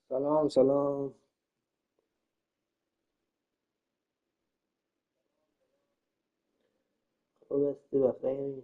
سلام سلام. خوب هستی؟ بخیر.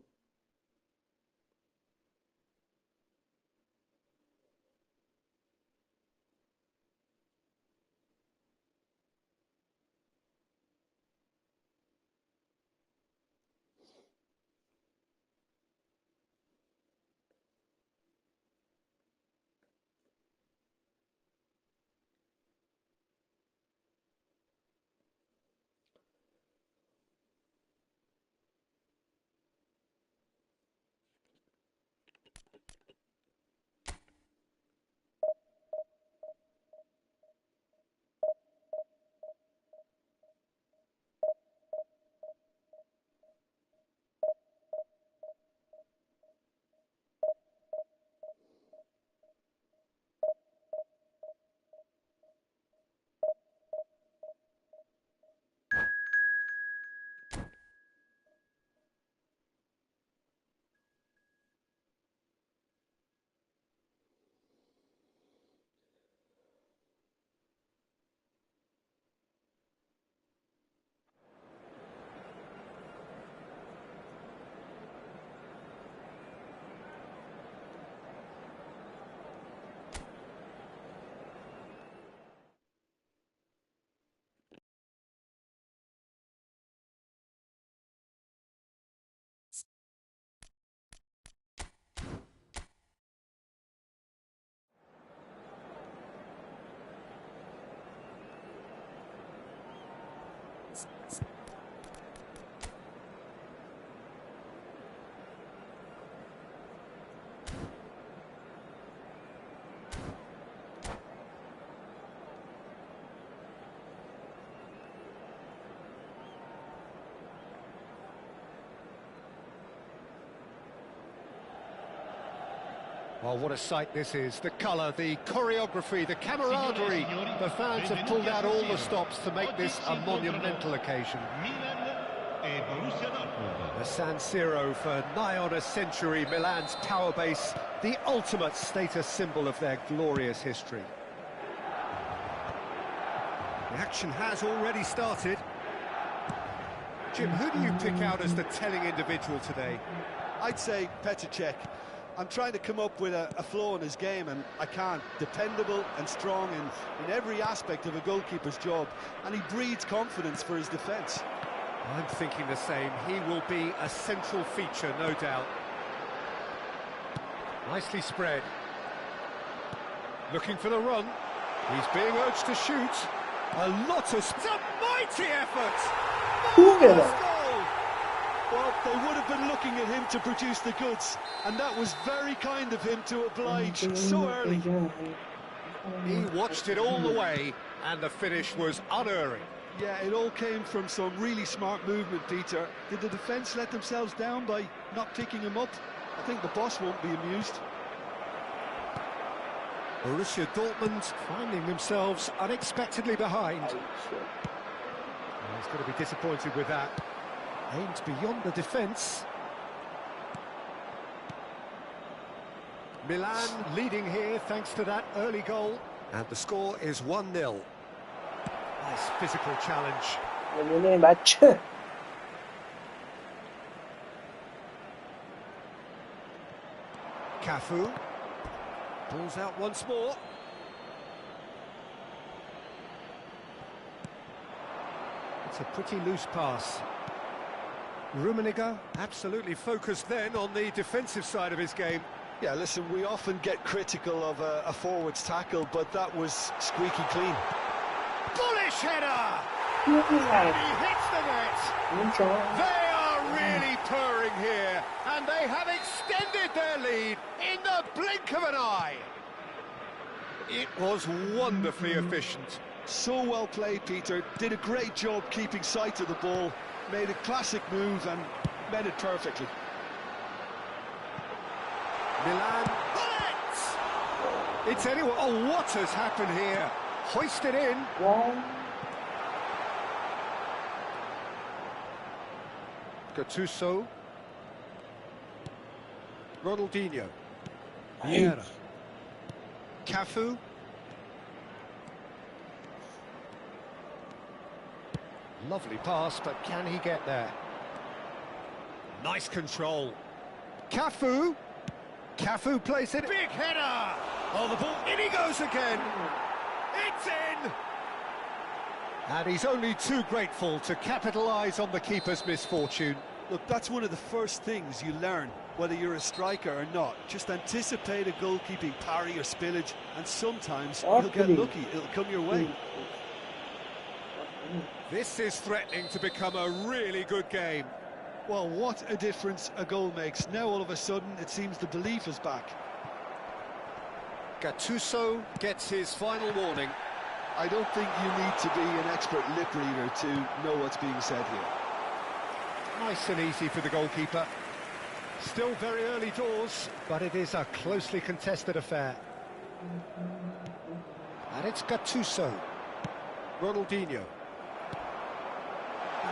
Well, what a sight this is. The colour, the choreography, the camaraderie. The fans have pulled out all the stops to make this a monumental occasion. The San Siro for nigh on a century, Milan's power base, the ultimate status symbol of their glorious history. The action has already started. Jim, who do you pick out as the telling individual today? I'd say Petr Cech. I'm trying to come up with a flaw in his game, and I can't. Dependable and strong in every aspect of a goalkeeper's job, and he breeds confidence for his defence. I'm thinking the same. He will be a central feature, no doubt. Nicely spread. Looking for the run. He's being urged to shoot. A lot of... It's a mighty effort! Marvellous goal! Well, they would have been looking at him to produce the goods, and that was very kind of him to oblige so early. He watched it all the way, and the finish was unerring. Yeah, it all came from some really smart movement, Peter. Did the defence let themselves down by not picking him up? I think the boss won't be amused. Borussia Dortmund finding themselves unexpectedly behind. He's going to be disappointed with that. Aimed beyond the defence. Milan leading here thanks to that early goal. And the score is 1-0. Nice physical challenge. Cafu. Pulls out once more. It's a pretty loose pass. Rummenigge absolutely focused then on the defensive side of his game. Yeah, listen, we often get critical of a forward's tackle, but that was squeaky clean. Bullish header! And he hits the net! They are really purring here, and they have extended their lead in the blink of an eye. It was wonderfully efficient. So well played, Peter. Did a great job keeping sight of the ball. Made a classic move and met it perfectly. Milan. Bullets! It's anyone. Oh, what has happened here? Hoisted in. Gattuso. Ronaldinho. Vieira. Cafu. Lovely pass, but can he get there? Nice control. Cafu plays it. Big header! Oh, the ball, in he goes again! It's in! And he's only too grateful to capitalise on the keeper's misfortune. Look, that's one of the first things you learn, whether you're a striker or not. Just anticipate a goalkeeping parry or spillage, and sometimes you'll get lucky, it'll come your way. This is threatening to become a really good game. Well, what a difference a goal makes. Now all of a sudden it seems the belief is back. Gattuso gets his final warning. I don't think you need to be an expert lip reader to know what's being said here. Nice and easy for the goalkeeper. Still very early doors, but it is a closely contested affair. And it's Gattuso. Ronaldinho.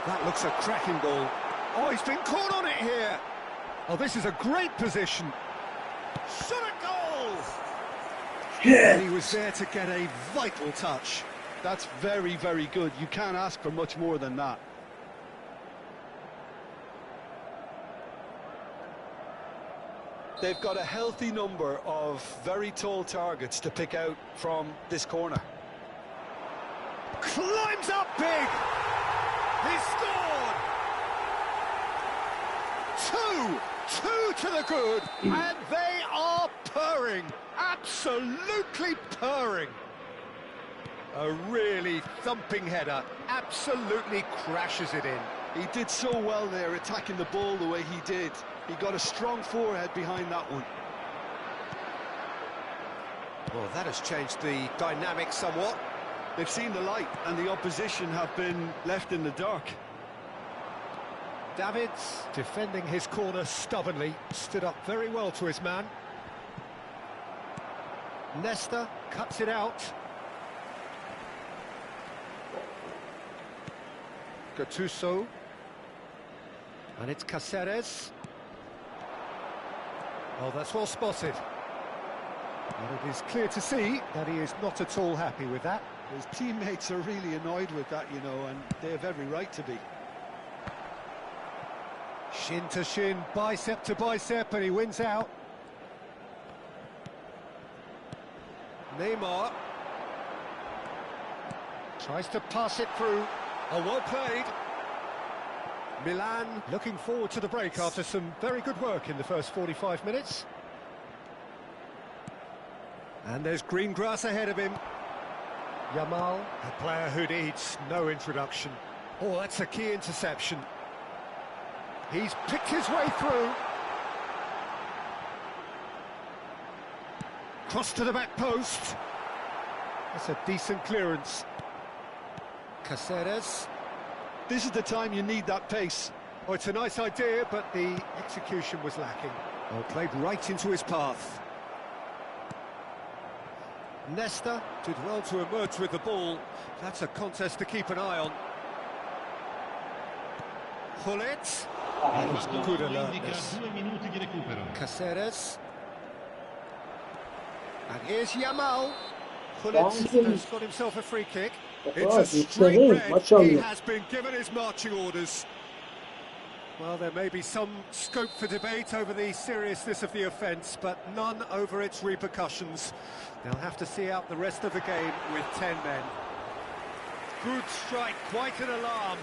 That looks a cracking ball. Oh, he's been caught on it here. Oh, this is a great position. Shot a goal! Yeah. He was there to get a vital touch. That's very, very good. You can't ask for much more than that. They've got a healthy number of very tall targets to pick out from this corner. Climbs up big! He scored! Two to the good, and they are purring, absolutely purring. A really thumping header, absolutely crashes it in. He did so well there, attacking the ball the way he did. He got a strong forehead behind that one. Well, that has changed the dynamic somewhat. They've seen the light, and the opposition have been left in the dark. Davids, defending his corner stubbornly, stood up very well to his man. Nesta cuts it out. Gattuso. And it's Cáceres. Oh, that's well spotted. And it is clear to see that he is not at all happy with that. His teammates are really annoyed with that, you know, and they have every right to be. Shin to shin, bicep to bicep, and he wins out. Neymar tries to pass it through. Oh, well played. Milan looking forward to the break after some very good work in the first 45 minutes. And there's green grass ahead of him. Yamal, a player who needs no introduction. Oh, that's a key interception. He's picked his way through. Cross to the back post. That's a decent clearance. Cáceres. This is the time you need that pace. Oh, it's a nice idea, but the execution was lacking. Oh, played right into his path. Nesta did well to emerge with the ball. That's a contest to keep an eye on. Hullet. That was good alertness. Cáceres. And here's Yamal. Hullet has got himself a free kick. It's a straight red. He has been given his marching orders. Well, there may be some scope for debate over the seriousness of the offence, but none over its repercussions. They'll have to see out the rest of the game with 10 men. Good strike, quite an alarm.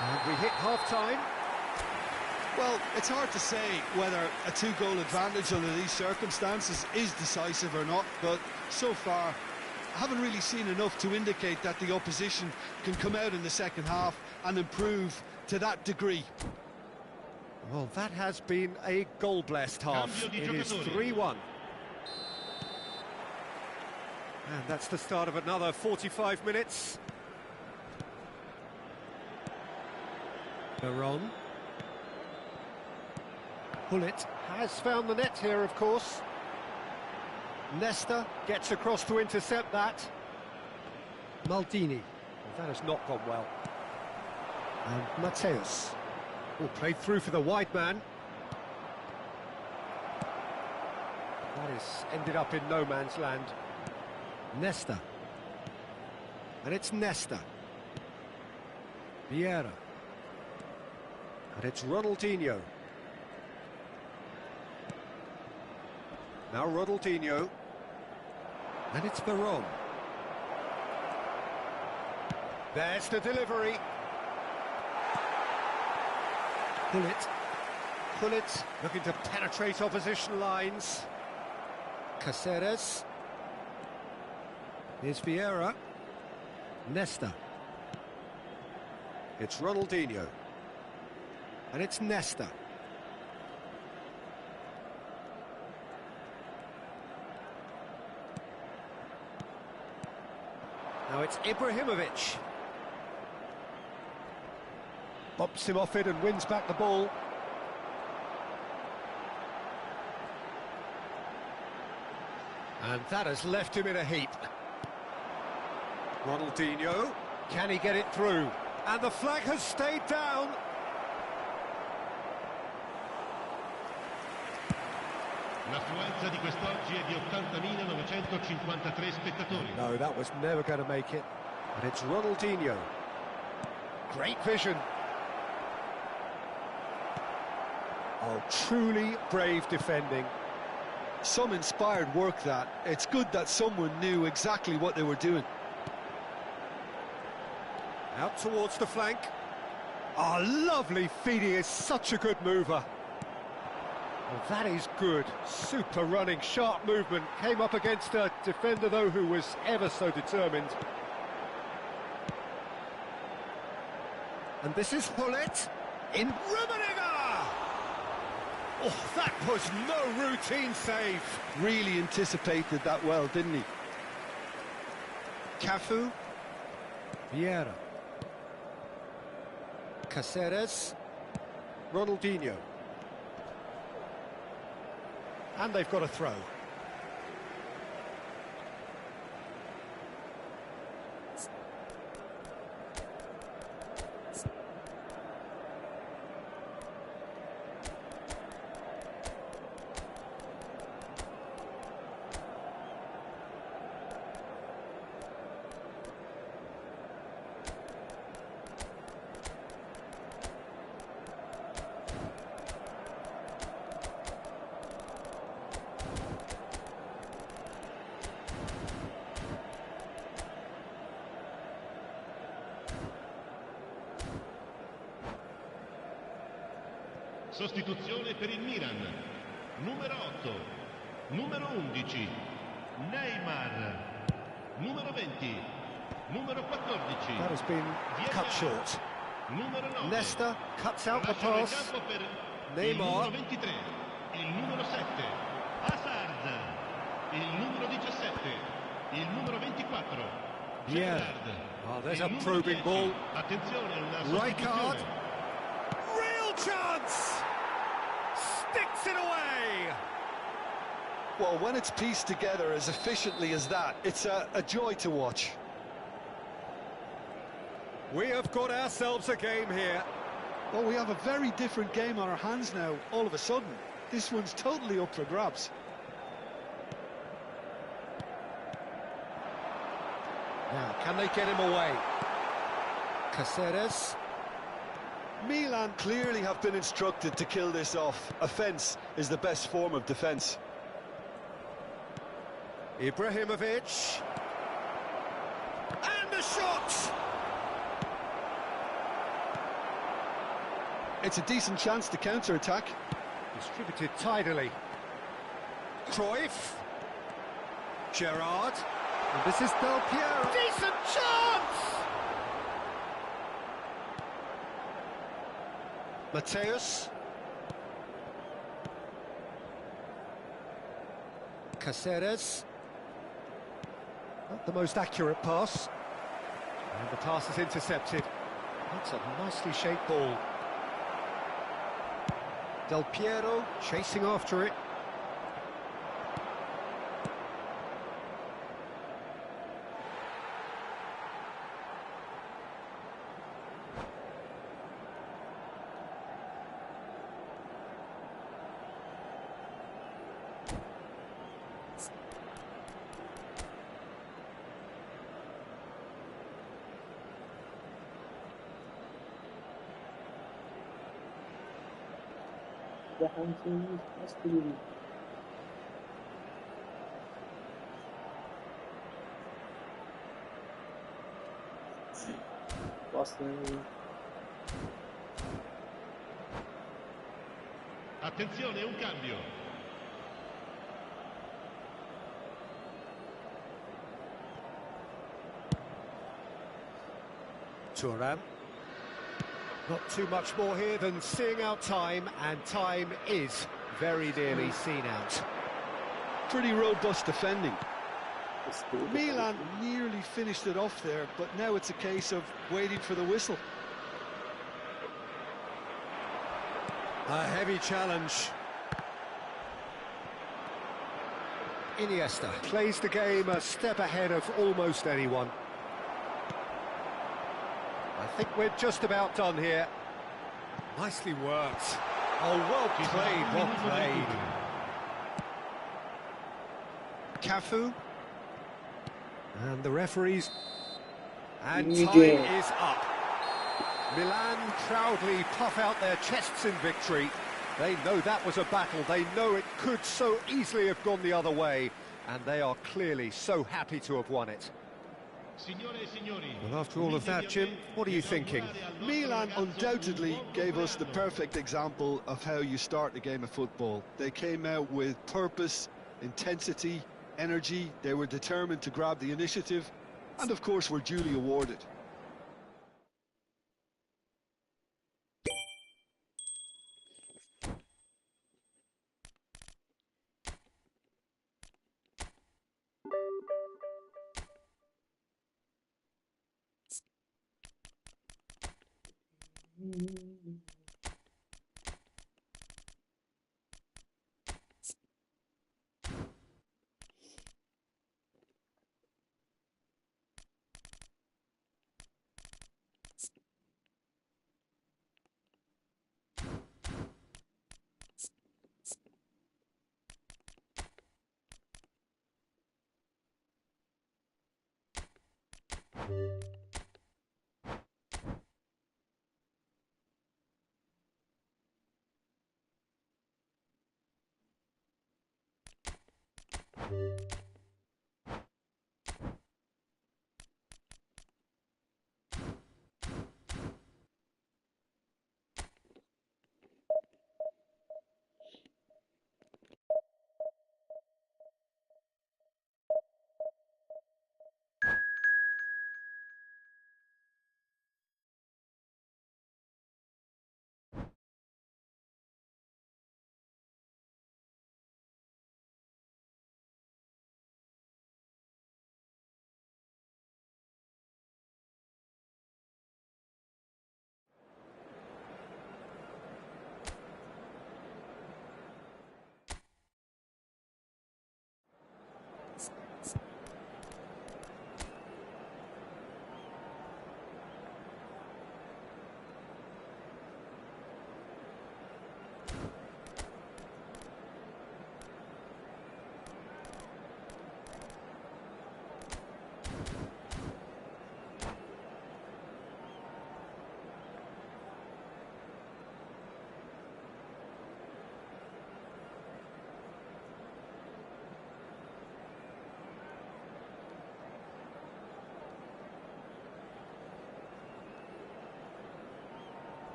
And we hit half-time. Well, it's hard to say whether a two-goal advantage under these circumstances is decisive or not, but so far I haven't really seen enough to indicate that the opposition can come out in the second half and improve to that degree. Well, that has been a goal-blessed half. It is 3-1. And that's the start of another 45 minutes. Veron. Hullet has found the net here, of course. Nesta gets across to intercept that. Maldini. Well, that has not gone well. And Mateus. Oh, played through for the wide man. That is ended up in no man's land. Nesta. And it's Nesta. Vieira. And it's Ronaldinho. Now Ronaldinho. And it's Veron. There's the delivery. Pullet looking to penetrate opposition lines. Caceres. Here's Vieira. Nesta. It's Ronaldinho. And it's Nesta. Now it's Ibrahimovic. Bumps him off it and wins back the ball. And that has left him in a heap. Ronaldinho, can he get it through? And the flag has stayed down. L'affluenza di quest'oggi è di 80.953 spettatori. No, that was never going to make it. And it's Ronaldinho. Great vision. Oh, truly brave defending. Some inspired work that. It's good that someone knew exactly what they were doing. Out towards the flank. Oh, lovely feed. He is such a good mover. Well, that is good. Super running, sharp movement. Came up against a defender, though, who was ever so determined. And this is Hullet in Rummenigge! Oh, that was no routine save. Really anticipated that well, didn't he? Cafu. Vieira. Caceres. Ronaldinho. And they've got a throw. Sostituzione per il Milan. Numero 8, numero 11, Neymar. Numero 20, numero 14. That has been cut short. Numero 9. Nesta cuts out the Lascia il pass. campo per Neymar. il numero 23, il numero 7, Hazard, il numero 17, il numero 24, Yeah. Gerrard. Oh, there's il a numero probing 10. ball. Attenzione, una Rijkaard. sostituzione. Real chance! Sticks it away! Well, when it's pieced together as efficiently as that, it's a joy to watch. We have got ourselves a game here. Well, we have a very different game on our hands now, all of a sudden. This one's totally up for grabs. Now, can they get him away? Caceres. Milan clearly have been instructed to kill this off. Offence is the best form of defence. Ibrahimovic. And the shot! It's a decent chance to counter-attack. Distributed tidily. Cruyff. Gerrard. And this is Del Piero. Decent chance! Mateus. Caceres. Not the most accurate pass. And the pass is intercepted. That's a nicely shaped ball. Del Piero chasing after it. دهن سرویس هست بودی. Attenzione, un cambio. Thuram. Not too much more here than seeing out time, and time is very nearly seen out. Pretty robust defending. Milan nearly finished it off there, but now it's a case of waiting for the whistle. A heavy challenge. Iniesta plays the game a step ahead of almost anyone. I think we're just about done here. Nicely worked. Oh, well played, well played. Cafu. And the referees. And time is up. Milan proudly puff out their chests in victory. They know that was a battle. They know it could so easily have gone the other way. And they are clearly so happy to have won it. Well, after all of that, Jim, what are you thinking? Milan undoubtedly gave us the perfect example of how you start a game of football. They came out with purpose, intensity, energy. They were determined to grab the initiative, and of course were duly awarded.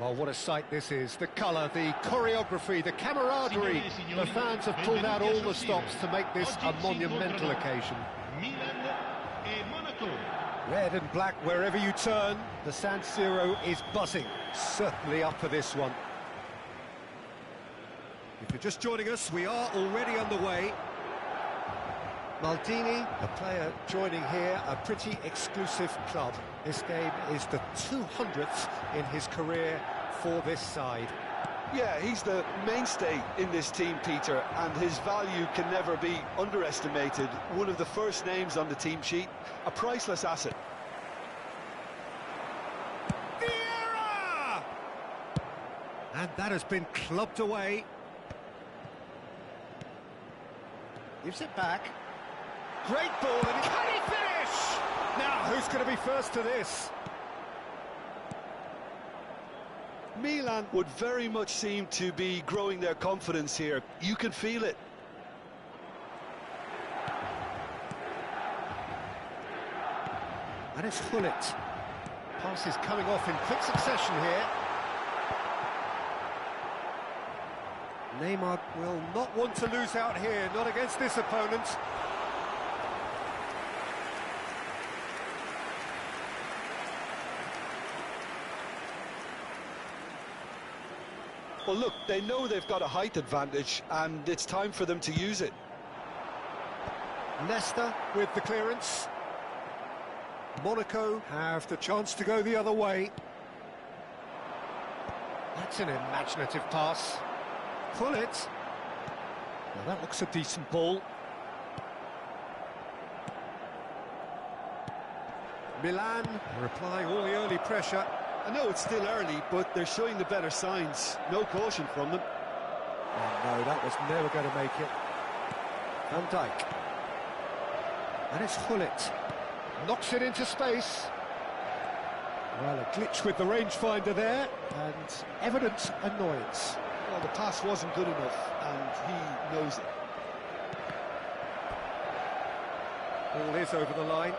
Oh, what a sight this is. The colour, the choreography, the camaraderie. The fans have pulled out all the stops to make this a monumental occasion. Red and black wherever you turn. The San Siro is buzzing. Certainly up for this one. If you're just joining us, we are already underway. Maldini, a player joining here, a pretty exclusive club. This game is the 200th in his career for this side. Yeah, he's the mainstay in this team, Peter, and his value can never be underestimated. One of the first names on the team sheet, a priceless asset. Vieira! And that has been clubbed away. Gives it back. Great ball, and Can he finish? now who's going to be first to this? Milan would very much seem to be growing their confidence here. You can feel it. And it's Hullet. Passes coming off in quick succession here. Neymar will not want to lose out here, not against this opponent. Well, look, they know they've got a height advantage, and it's time for them to use it. Leicester with the clearance. Monaco have the chance to go the other way. That's an imaginative pass. Pull it. Well, that looks a decent ball. Milan are applying all the early pressure. I know it's still early, but they're showing the better signs. No caution from them. Oh, no, that was never going to make it. Van Dijk. And it's Hullet. Knocks it into space. Well, a glitch with the rangefinder there, and evident annoyance. Well, the pass wasn't good enough, and he knows it. Ball is over the line.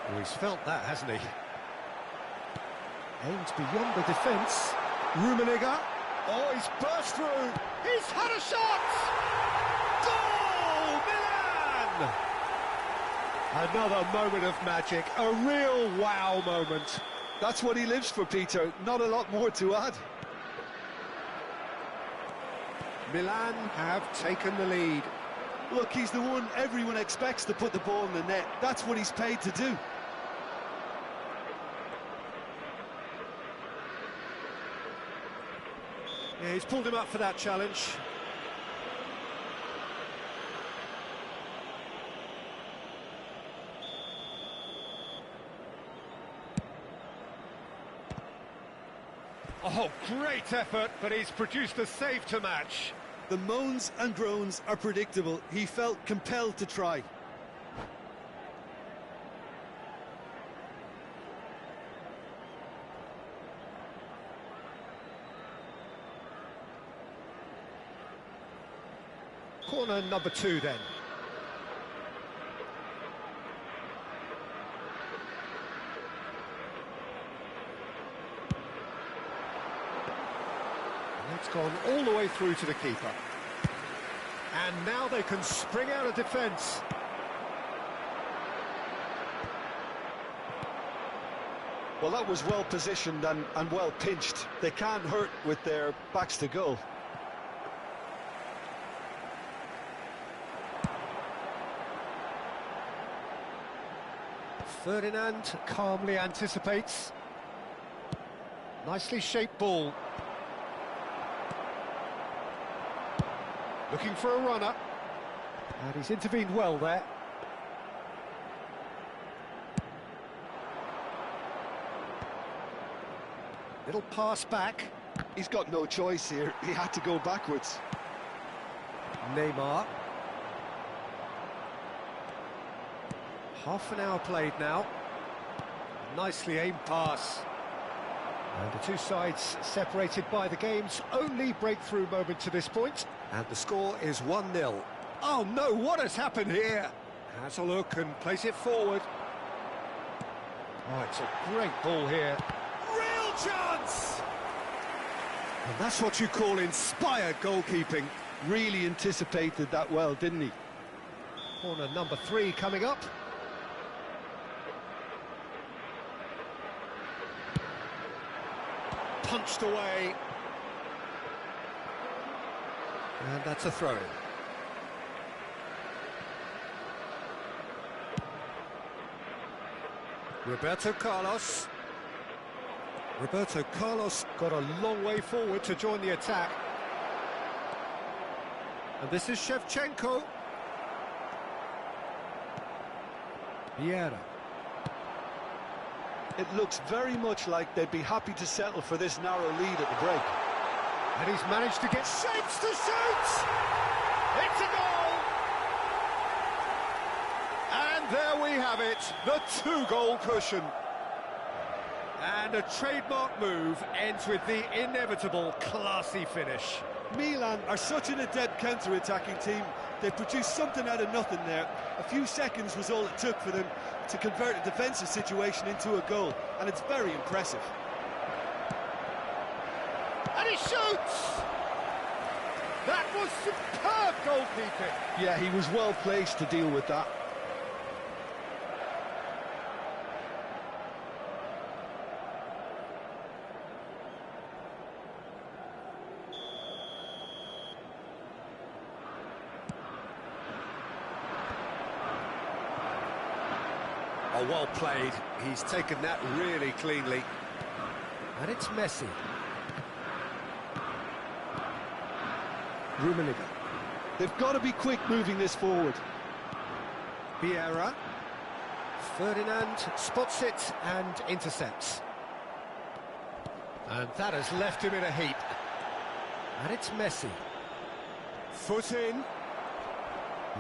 Oh, he's felt that, hasn't he? Aims beyond the defence. Rummenigge. Oh, he's burst through. He's had a shot! Goal! Milan! Another moment of magic. A real wow moment. That's what he lives for, Peter. Not a lot more to add. Milan have taken the lead. Look, he's the one everyone expects to put the ball in the net. That's what he's paid to do. Yeah, he's pulled him up for that challenge. Oh, great effort, but he's produced a save to match. The moans and groans are predictable. He felt compelled to try. Corner number 2 then. And it's gone all the way through to the keeper. And now they can spring out of defence. Well, that was well positioned and well pinched. They can't hurt with their backs to goal. Ferdinand calmly anticipates. Nicely shaped ball. Looking for a runner. And he's intervened well there. Little pass back. He's got no choice here. He had to go backwards. Neymar. Half an hour played now. Nicely aimed pass. And the two sides separated by the game's only breakthrough moment to this point. And the score is 1-0. Oh no, what has happened here? Has a look and plays it forward. Oh, it's a great ball here. Real chance! And that's what you call inspired goalkeeping. Really anticipated that well, didn't he? Corner number 3 coming up. Punched away. And that's a throw-in. Roberto Carlos. Roberto Carlos got a long way forward to join the attack. And this is Shevchenko. Vieira. It looks very much like they'd be happy to settle for this narrow lead at the break. And he's managed to get shapes to shoot! It's a goal! And there we have it, the two-goal cushion. And a trademark move ends with the inevitable classy finish. Milan are such an adept counter-attacking team. They produced something out of nothing there. A few seconds was all it took for them to convert a defensive situation into a goal, and it's very impressive. And he shoots! That was superb goalkeeping. Yeah, he was well placed to deal with that. Oh, well played. He's taken that really cleanly. And it's Messi. Rummenigge. They've got to be quick moving this forward. Vieira. Ferdinand spots it and intercepts. And that has left him in a heap. And it's Messi. Foot in.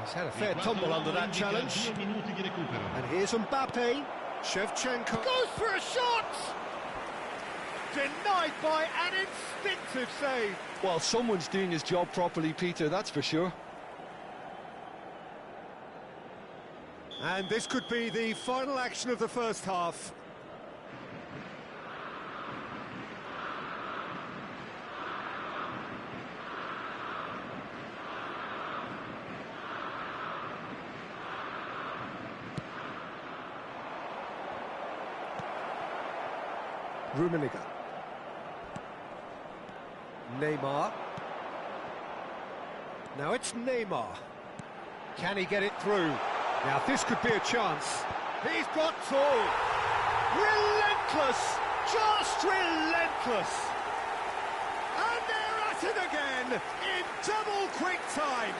He's had a fair tumble under that challenge. And here's Mbappe. Shevchenko. Goes for a shot! Denied by an instinctive save. Well, someone's doing his job properly, Peter, that's for sure. And this could be the final action of the first half. Rummenigge. Neymar. Now it's Neymar. Can he get it through? Now this could be a chance. He's got two. Relentless! Just relentless! And they're at it again in double quick time.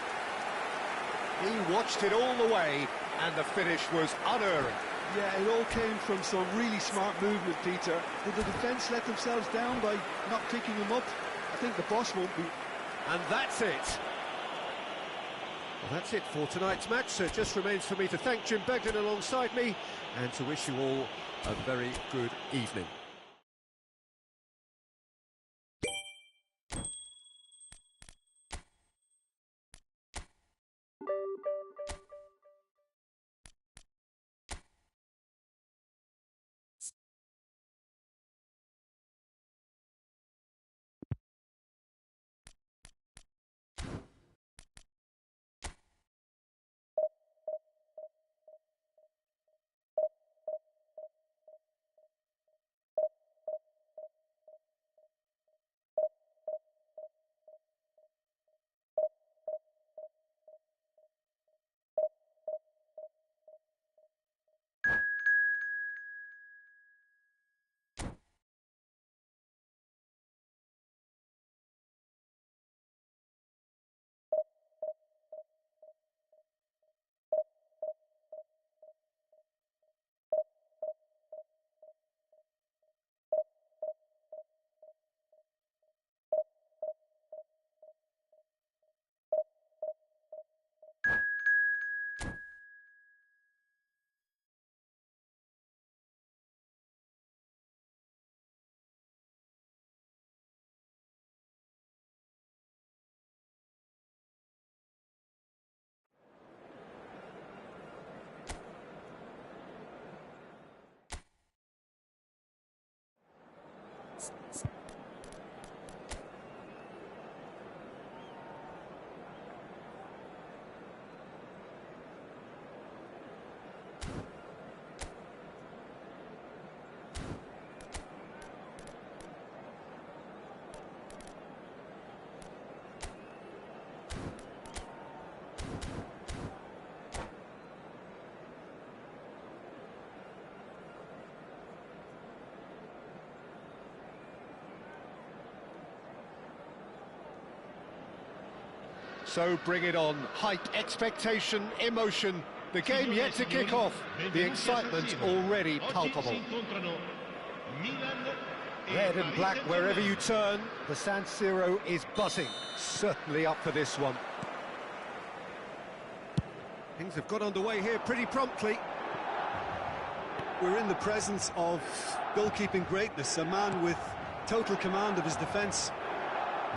He watched it all the way, and the finish was unerring. Yeah, it all came from some really smart movement, Peter. Did the defence let themselves down by not picking him up? I think the boss won't be. And that's it. Well, that's it for tonight's match, so it just remains for me to thank Jim Beglin alongside me and to wish you all a very good evening. So bring it on. Hype, expectation, emotion. The game yet to kick off. The excitement already palpable. Red and black wherever you turn. The San Siro is buzzing. Certainly up for this one. Things have got underway here pretty promptly. We're in the presence of goalkeeping greatness, a man with total command of his defence.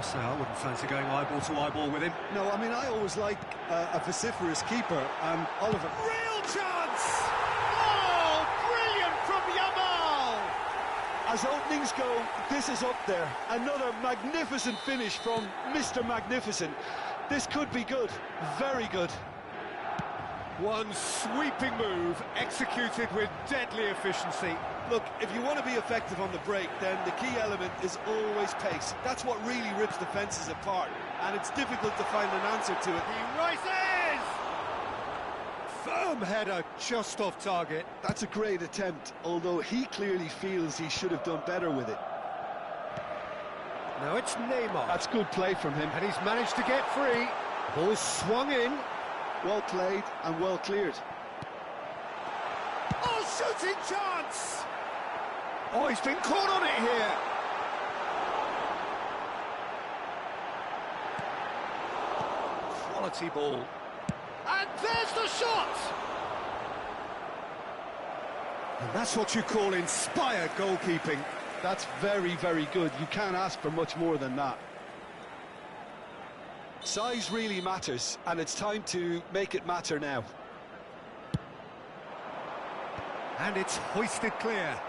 So I wouldn't fancy going eyeball to eyeball with him. No, I mean, I always like a vociferous keeper, and Oliver... Real chance! Oh, brilliant from Yamal! As openings go, this is up there. Another magnificent finish from Mr. Magnificent. This could be good, very good. One sweeping move, executed with deadly efficiency. Look, if you want to be effective on the break, then the key element is always pace. That's what really rips defences apart, and it's difficult to find an answer to it. He rises! Firm header, just off target. That's a great attempt, although he clearly feels he should have done better with it. Now it's Neymar. That's good play from him. And he's managed to get free. Ball swung in. Well played and well cleared. Oh, shooting chance! Oh, he's been caught on it here. Quality ball. And there's the shot! And that's what you call inspired goalkeeping. That's very, very good. You can't ask for much more than that. Size really matters, and it's time to make it matter now. And it's hoisted clear.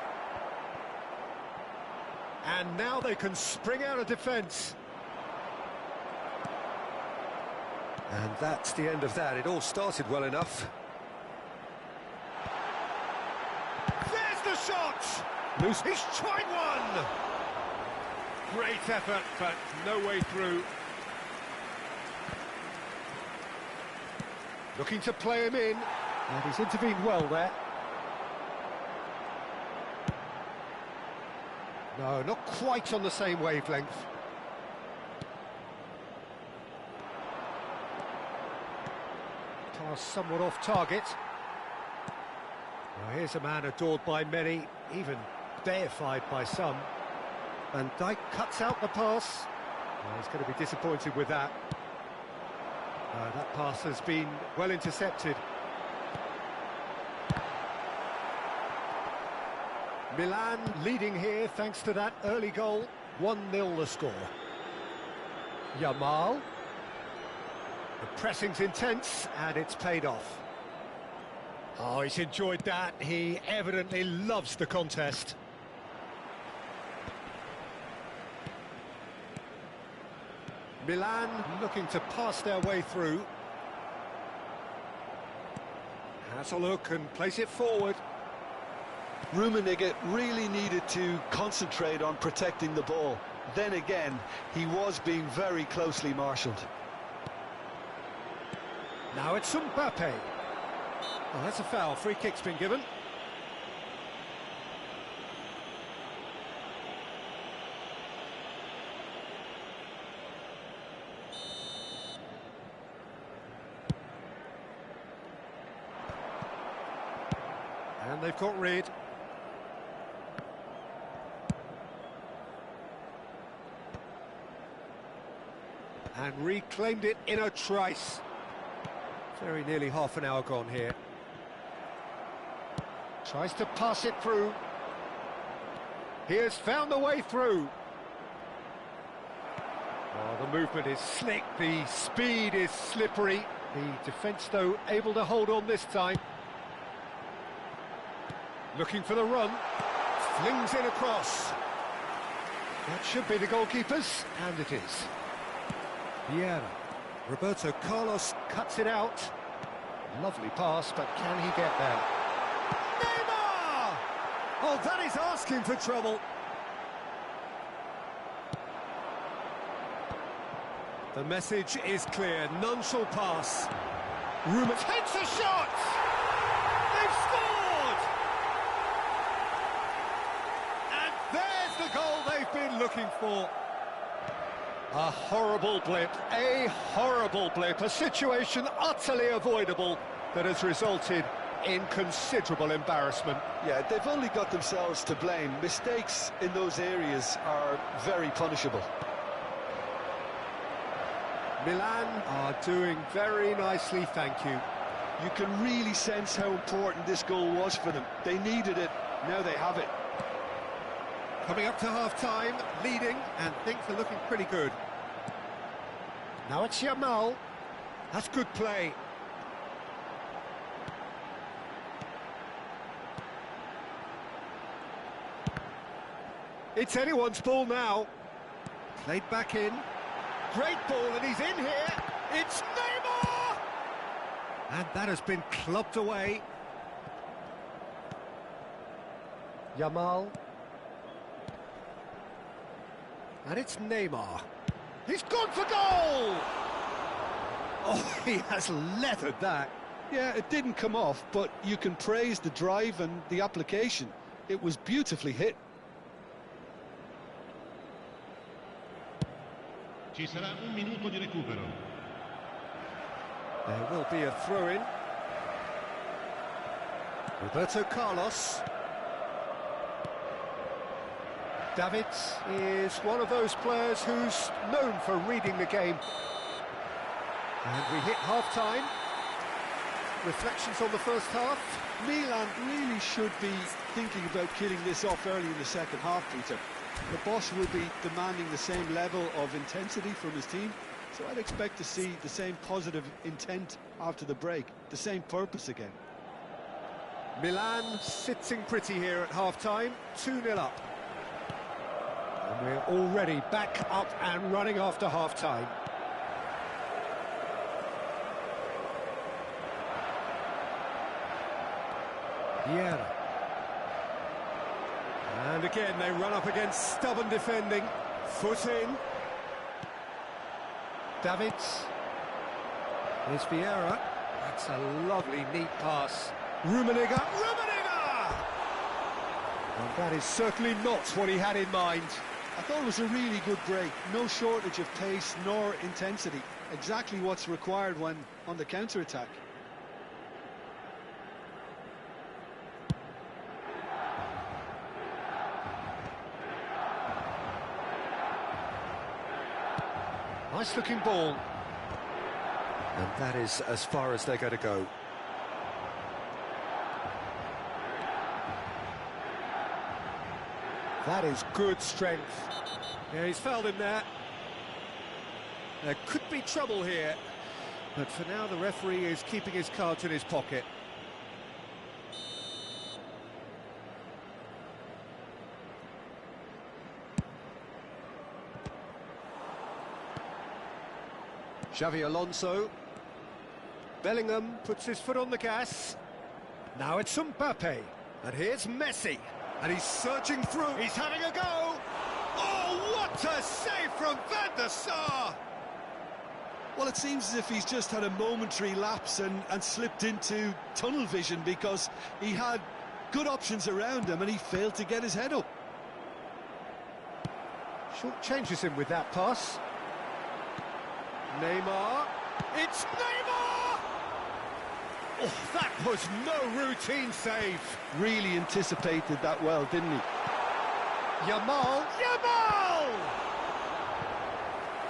And now they can spring out of defence. And that's the end of that. It all started well enough. There's the shot! Loose. He's tried one! Great effort, but no way through. Looking to play him in, and he's intervened well there. No, not quite on the same wavelength. Pass somewhat off target. Now here's a man adored by many, even deified by some. Van Dijk cuts out the pass. Well, he's going to be disappointed with that. That pass has been well intercepted. Milan leading here thanks to that early goal. 1-0 the score. Yamal. The pressing's intense and it's paid off. Oh, he's enjoyed that. He evidently loves the contest. Milan looking to pass their way through. Has a look and place it forward. Rummenigge really needed to concentrate on protecting the ball. Then again, he was being very closely marshalled. Now it's Mbappe. Oh, that's a foul. Free kick's been given. And they've got rid. And reclaimed it in a trice. Very nearly half an hour gone here. Tries to pass it through. He has found the way through. Oh, the movement is slick, the speed is slippery. The defence, though, able to hold on this time. Looking for the run. Flings in across. That should be the goalkeeper's, and it is. Vieira. Roberto Carlos cuts it out. Lovely pass, but can he get there? Neymar! Oh, that is asking for trouble. The message is clear. None shall pass. Rumour takes a shot! They've scored! And there's the goal they've been looking for. A horrible blip, a situation utterly avoidable that has resulted in considerable embarrassment. Yeah, they've only got themselves to blame. Mistakes in those areas are very punishable. Milan are doing very nicely, thank you. You can really sense how important this goal was for them. They needed it, now they have it. Coming up to half-time, leading, and things are looking pretty good. Now it's Yamal. That's good play. It's anyone's ball now. Played back in. Great ball, and he's in here. It's Neymar! And that has been clubbed away. Yamal. And it's Neymar. He's gone for goal! Oh, he has leathered that. Yeah, it didn't come off, but you can praise the drive and the application. It was beautifully hit. Ci sarà un minuto di recupero. There will be a throw-in. Roberto Carlos. David is one of those players who's known for reading the game. And we hit half-time. Reflections on the first half. Milan really should be thinking about killing this off early in the second half, Peter. The boss will be demanding the same level of intensity from his team, so I'd expect to see the same positive intent after the break, the same purpose again. Milan sitting pretty here at half-time, 2-0 up. And we're already back up and running after half-time. Vieira. And again, they run up against stubborn defending. Foot in. Davids. Here's Vieira. That's a lovely, neat pass. Rummenigge. Rummenigge! And that is certainly not what he had in mind. I thought it was a really good break. No shortage of pace nor intensity. Exactly what's required when on the counter-attack. Nice-looking ball. And that is as far as they're going to go. That is good strength. Yeah, he's fouled him there. There could be trouble here. But for now, the referee is keeping his cards in his pocket. Xavi Alonso. Bellingham puts his foot on the gas. Now it's Mbappe. And here's Messi. And he's surging through. He's having a go. Oh, what a save from Van der Sar! Well, it seems as if he's just had a momentary lapse and slipped into tunnel vision, because he had good options around him and he failed to get his head up. Short changes him with that pass. Neymar. It's Neymar! Oh, that was no routine save. Really anticipated that well, didn't he? Yamal. Yamal!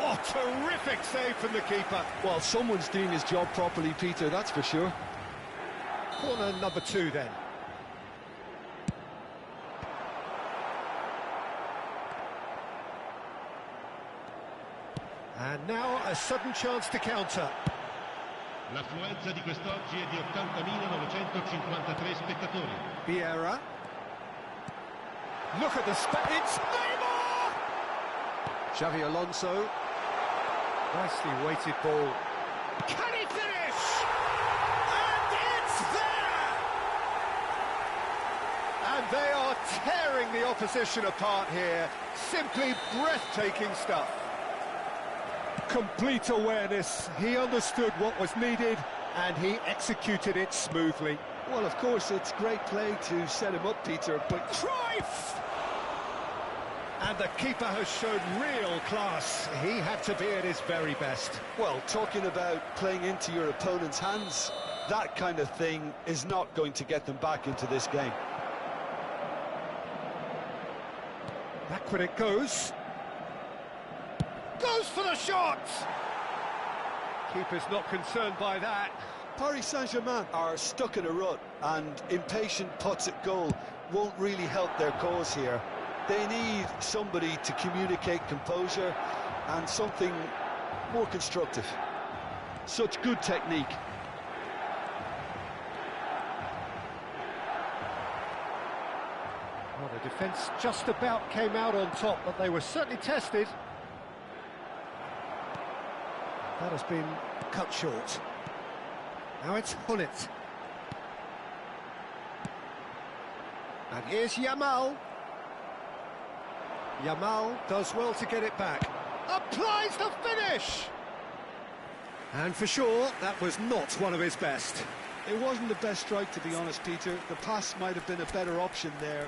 Oh, terrific save from the keeper. Well, someone's doing his job properly, Peter, that's for sure. Corner number 2 then. And now a sudden chance to counter. L'affluenza di quest'oggi è di 80.953 spettatori. Vieira. Look at the it's Neymar! Xavi Alonso. Nicely weighted ball. Can he finish? And it's there! And they are tearing the opposition apart here. Simply breathtaking stuff. Complete awareness. He understood what was needed and he executed it smoothly. Well, of course, it's great play to set him up, Peter, but... Cruyff! And the keeper has shown real class. He had to be at his very best. Well, talking about playing into your opponent's hands, that kind of thing is not going to get them back into this game. Backward it goes. Goes for the shot! Keeper's not concerned by that. Paris Saint-Germain are stuck in a rut, and impatient putts at goal won't really help their cause here. They need somebody to communicate composure and something more constructive. Such good technique. Well, the defence just about came out on top, but they were certainly tested. That has been cut short. Now it's Hullet. And here's Yamal. Yamal does well to get it back. Applies the finish! And for sure, that was not one of his best. It wasn't the best strike, to be honest, Peter. The pass might have been a better option there.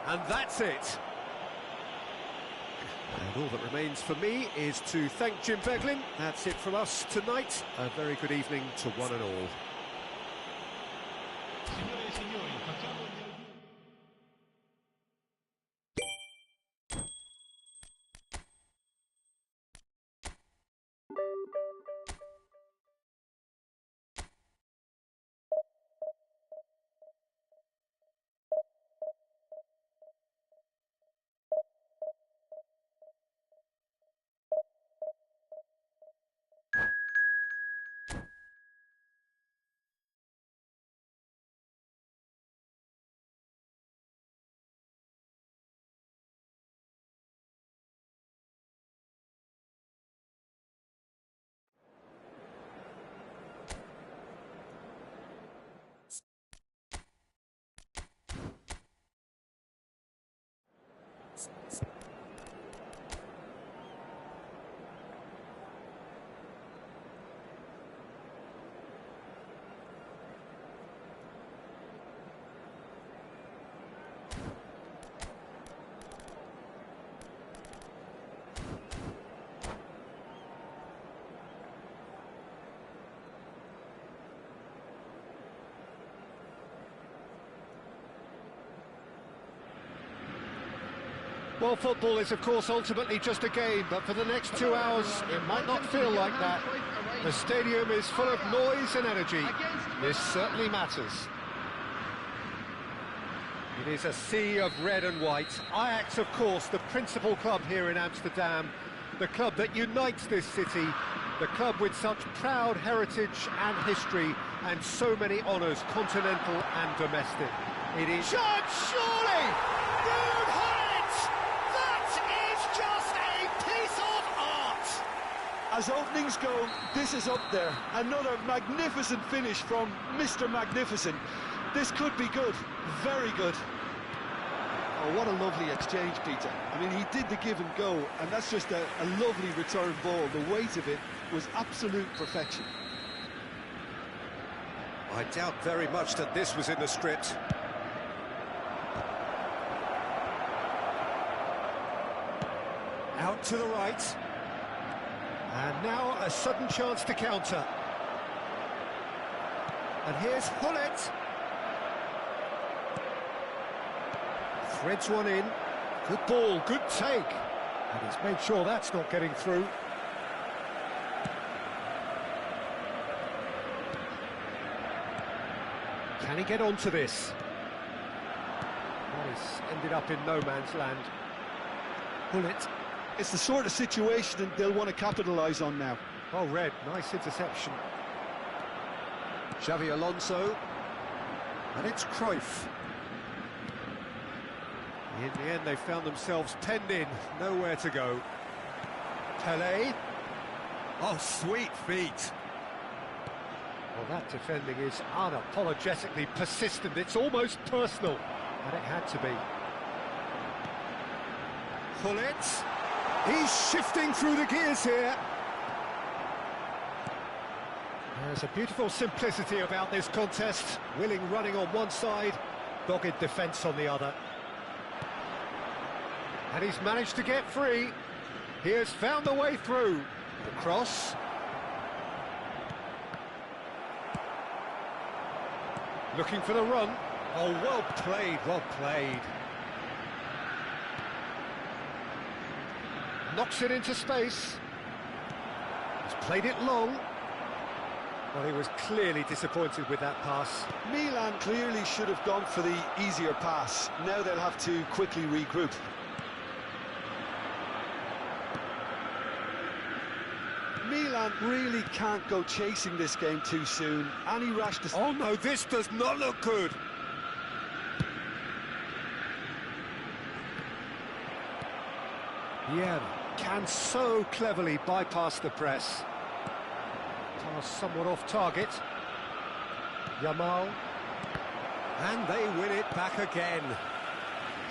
And that's it. And all that remains for me is to thank Jim Beglin. That's it from us tonight. A very good evening to one and all. Signore e signori, facciamo il Well, football is, of course, ultimately just a game, but for the next 2 hours, it might not feel like that. The stadium is full of noise and energy. This certainly matters. It is a sea of red and white. Ajax, of course, the principal club here in Amsterdam, the club that unites this city, the club with such proud heritage and history and so many honours, continental and domestic. It is... Shot, surely! Rude Hullet! That is just a piece of art! As openings go, this is up there. Another magnificent finish from Mr. Magnificent. This could be good, very good. Oh, what a lovely exchange, Peter. I mean, he did the give and go, and that's just a lovely return ball. The weight of it was absolute perfection. I doubt very much that this was in the script. Out to the right. And now a sudden chance to counter. And here's Hullet. Threads one in. Good ball, good take. And he's made sure that's not getting through. Can he get onto this? Well, he's ended up in no man's land. Hullet. It's the sort of situation they'll want to capitalise on now. Oh, Red, nice interception. Xavi Alonso. And it's Cruyff. In the end, they found themselves penned in, nowhere to go. Pelé. Oh, sweet feet. Well, that defending is unapologetically persistent. It's almost personal, and it had to be. Gullit. He's shifting through the gears here. There's a beautiful simplicity about this contest. Willing running on one side, dogged defence on the other. And he's managed to get free. He has found the way through. The cross. Looking for the run. Oh, well played, well played. Knocks it into space. He's played it long. Well, he was clearly disappointed with that pass. Milan clearly should have gone for the easier pass. Now they'll have to quickly regroup. Milan really can't go chasing this game too soon. Any rash decision. Oh no, this does not look good. Yeah, can so cleverly bypass the press. Pass somewhat off target. Yamal. And they win it back again.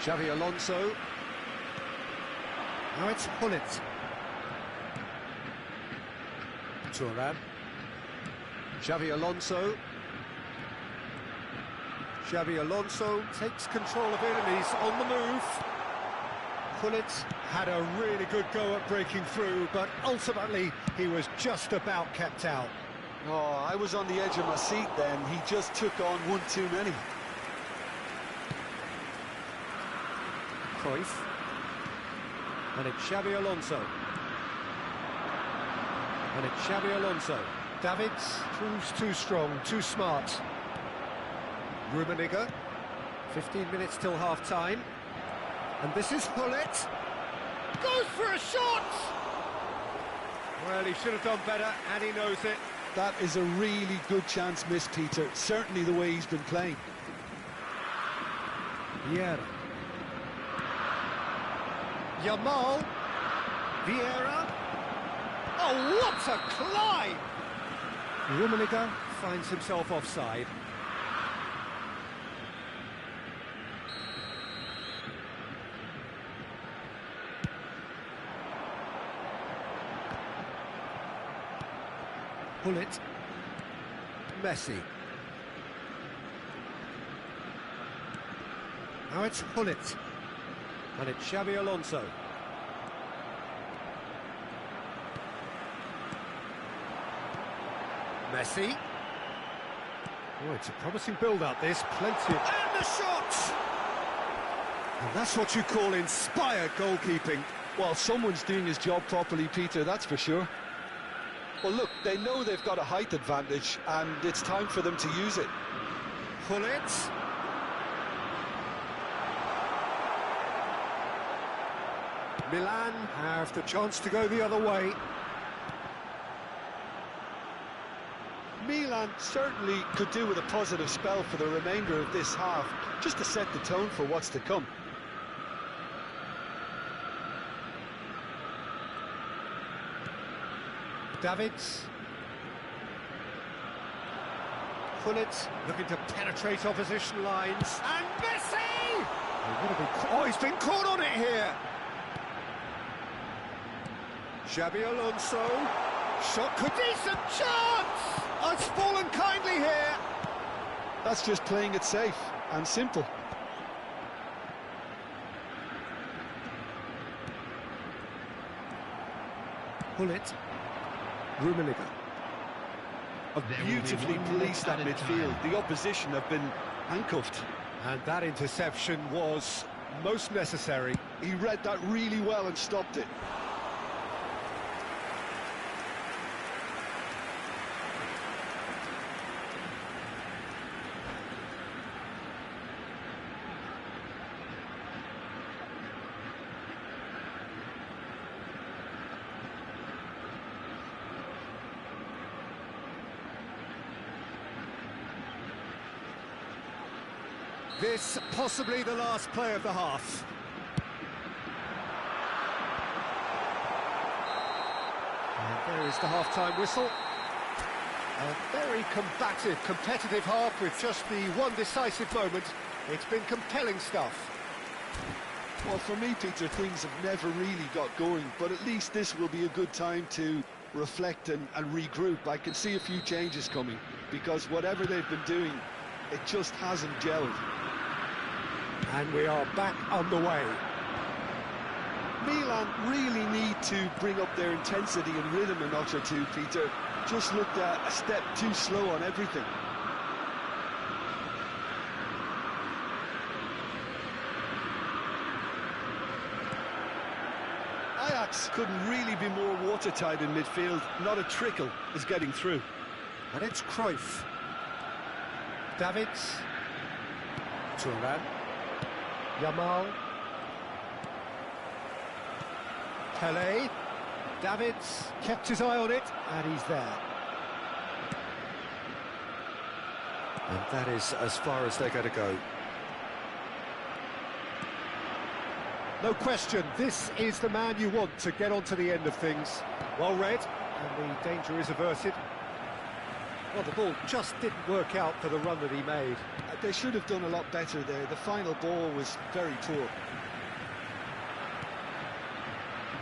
Xavi Alonso. Now it's Gullit. Thuram. Xavi Alonso. Xavi Alonso takes control of it and he's on the move. Gullit had a really good go at breaking through, but ultimately he was just about kept out. Oh, I was on the edge of my seat then. He just took on one too many. Cruyff. And it's Xavi Alonso. And it's Xavi Alonso. Davids proves too strong, too smart. Rummenigge. 15 minutes till half-time. And this is Gullit. Goes for a shot! Well, he should have done better, and he knows it. That is a really good chance missed, Peter. Certainly the way he's been playing. Vieira. Yamal. Vieira. Oh, what a climb! Rummenigge finds himself offside. Gullit. Messi. Now it's Gullit. And it's Xavi Alonso. Messi. Oh, it's a promising build-up, this. Plenty of... And the shot! And that's what you call inspired goalkeeping. Well, someone's doing his job properly, Peter, that's for sure. Well, look, they know they've got a height advantage, and it's time for them to use it. Gullit. Milan have the chance to go the other way. Milan certainly could do with a positive spell for the remainder of this half, just to set the tone for what's to come. Davids. Gullit looking to penetrate opposition lines. And Messi! Oh, he's been caught on it here. Xabi Alonso. Shot could decent chance! Oh, it's fallen kindly here. That's just playing it safe and simple. Gullit. Rummenigge. Have beautifully policed that midfield. The opposition have been handcuffed. And that interception was most necessary. He read that really well and stopped it. This possibly the last play of the half. And there is the half-time whistle. A very combative, competitive half with just the one decisive moment. It's been compelling stuff. Well, for me, Peter, things have never really got going, but at least this will be a good time to reflect and regroup. I can see a few changes coming, because whatever they've been doing, it just hasn't gelled. And we are back on the way. Milan really need to bring up their intensity and rhythm a notch or two, Peter. Just looked a step too slow on everything. Ajax couldn't really be more watertight in midfield. Not a trickle is getting through. And it's Cruyff. Davids. Thuram. Yamal. Pelé. Davids kept his eye on it, and he's there. And that is as far as they're going to go. No question, this is the man you want to get on to the end of things. Well read, and the danger is averted. Well, the ball just didn't work out for the run that he made. They should have done a lot better there. The final ball was very poor.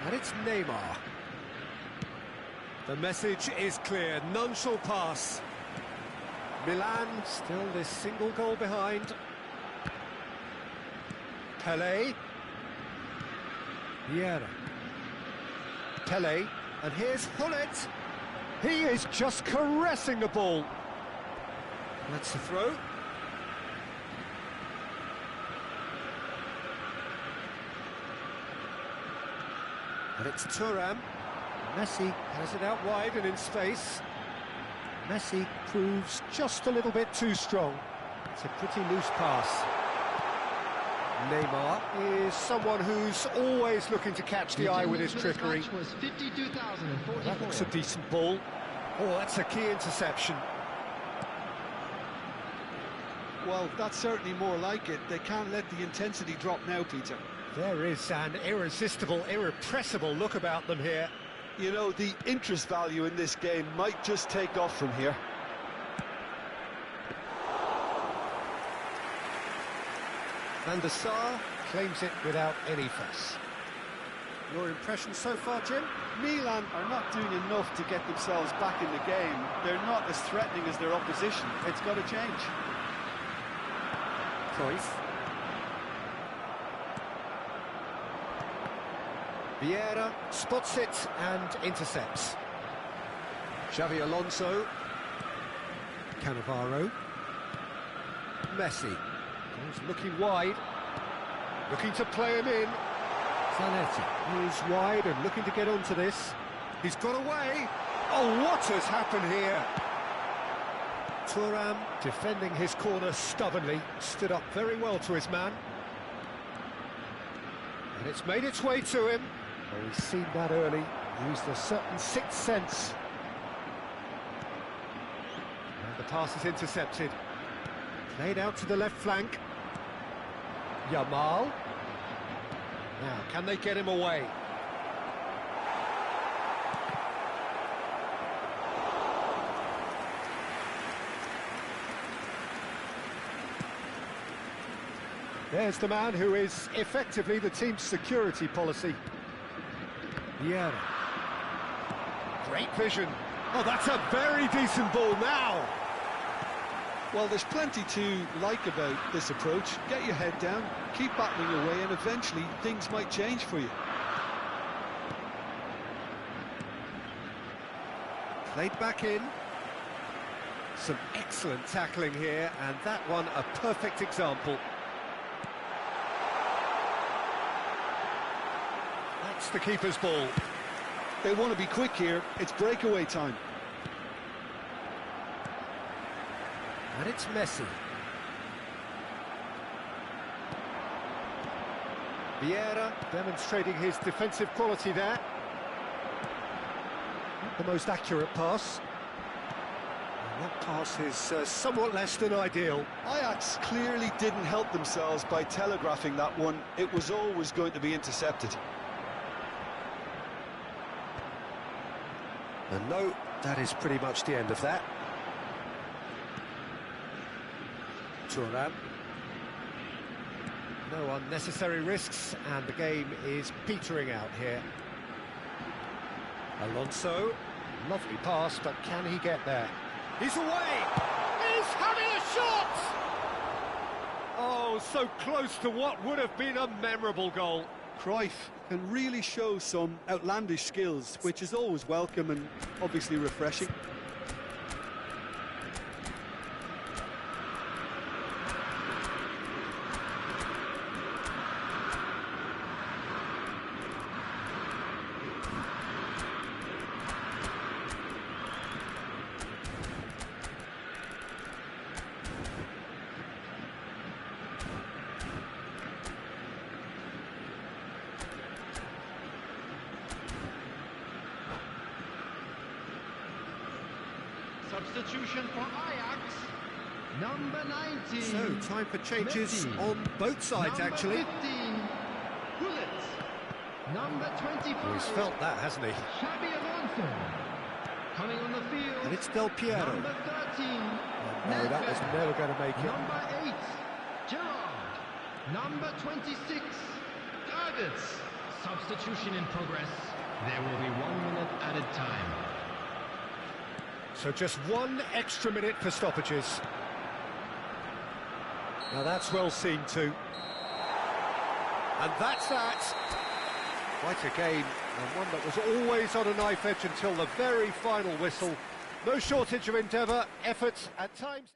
And it's Neymar. The message is clear, none shall pass. Milan still this single goal behind. Pelé. Vieira. Pelé, and here's Hullet. He is just caressing the ball. That's the throw. And it's Thuram. Messi has it out wide and in space. Messi proves just a little bit too strong. It's a pretty loose pass. Neymar is someone who's always looking to catch the eye with his trickery. That looks a decent ball. Oh, that's a key interception. Well, that's certainly more like it. They can't let the intensity drop now, Peter. There is an irresistible, irrepressible look about them here. You know, the interest value in this game might just take off from here. Van der Sar claims it without any fuss. Your impression so far, Jim? Milan are not doing enough to get themselves back in the game. They're not as threatening as their opposition. It's got to change. Cruyff. Vieira spots it and intercepts. Xavi Alonso. Cannavaro. Messi. He's looking wide. Looking to play him in. Zanetti. He's wide and looking to get onto this. He's got away. Oh, what has happened here? Thuram defending his corner stubbornly. Stood up very well to his man. And it's made its way to him. Well, he's seen that early, used a certain sixth sense. And the pass is intercepted. Played out to the left flank. Yamal. Now, can they get him away? There's the man who is effectively the team's security policy. Vieira. Great vision. Oh, that's a very decent ball now. Well, there's plenty to like about this approach. Get your head down, keep battling away, and eventually things might change for you. Played back in. Some excellent tackling here, and that one a perfect example. That's the keeper's ball. They want to be quick here. It's breakaway time. And it's Messi. Vieira demonstrating his defensive quality there. Not the most accurate pass. And That pass is somewhat less than ideal. Ajax clearly didn't help themselves by telegraphing that one. It was always going to be intercepted. And no, that is pretty much the end of that. Turan. No unnecessary risks, and the game is petering out here. Alonso, lovely pass, but can he get there? He's away! He's having a shot! Oh, so close to what would have been a memorable goal. Cruyff can really show some outlandish skills, which is always welcome and obviously refreshing. Substitution for Ajax, number 19. So, time for changes Messi. on both sides, Number actually. 15, Gullit. Number 25. He's felt that, hasn't he? Xabi Alonso. Coming on the field. And it's Del Piero. Number 13. No, that was never going to make it. Number 8, Gerrard. Number 26, Gargis. Substitution in progress. There will be 1 minute added time. So just 1 extra minute for stoppages. Now that's well seen too. And that's that. Quite a game, and one that was always on a knife edge until the very final whistle. No shortage of endeavour, effort, at times.